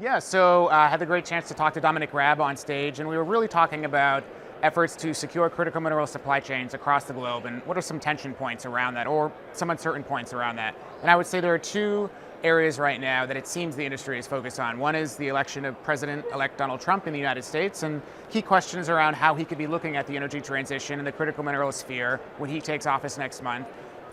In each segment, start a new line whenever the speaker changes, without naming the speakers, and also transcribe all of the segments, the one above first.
Yeah, so I had the great chance to talk to Dominic Raab on stage, and we were really talking about efforts to secure critical mineral supply chains across the globe, and what are some tension points around that, or some uncertain points around that. And I would say there are two areas right now that it seems the industry is focused on. One is the election of President-elect Donald Trump in the United States, and key questions around how he could be looking at the energy transition and the critical mineral sphere when he takes office next month.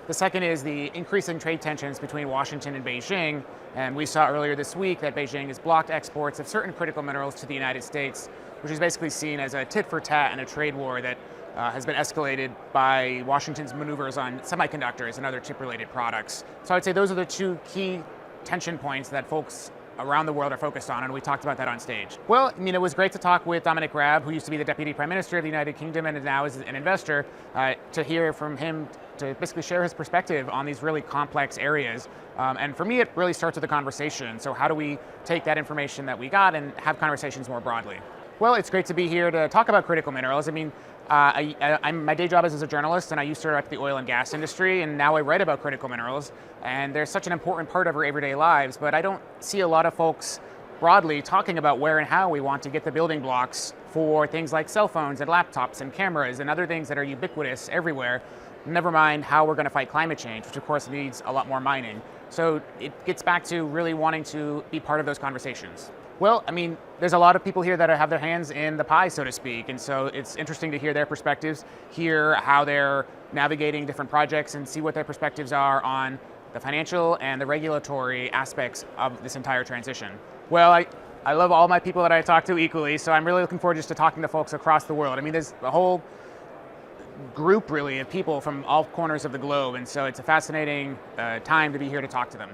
The second is the increasing trade tensions between Washington and Beijing, and we saw earlier this week that Beijing has blocked exports of certain critical minerals to the United States, which is basically seen as a tit for tat and a trade war that has been escalated by Washington's maneuvers on semiconductors and other chip-related products. So I would say those are the two key tension points that folks around the world are focused on, and we talked about that on stage. Well, I mean, it was great to talk with Dominic Raab, who used to be the Deputy Prime Minister of the United Kingdom and now is an investor, to hear from him to basically share his perspective on these really complex areas. And for me, it really starts with the conversation. So how do we take that information that we got and have conversations more broadly? Well, it's great to be here to talk about critical minerals. I mean, my day job is as a journalist, and I used to work at the oil and gas industry, and now I write about critical minerals, and they're such an important part of our everyday lives, but I don't see a lot of folks broadly talking about where and how we want to get the building blocks for things like cell phones and laptops and cameras and other things that are ubiquitous everywhere, never mind how we're going to fight climate change, which of course needs a lot more mining. So it gets back to really wanting to be part of those conversations. Well, I mean, there's a lot of people here that have their hands in the pie, so to speak, and so it's interesting to hear their perspectives, hear how they're navigating different projects, and see what their perspectives are on the financial and the regulatory aspects of this entire transition. Well, I love all my people that I talk to equally, so I'm really looking forward just to talking to folks across the world. I mean, there's a whole group, really, of people from all corners of the globe, and so it's a fascinating time to be here to talk to them.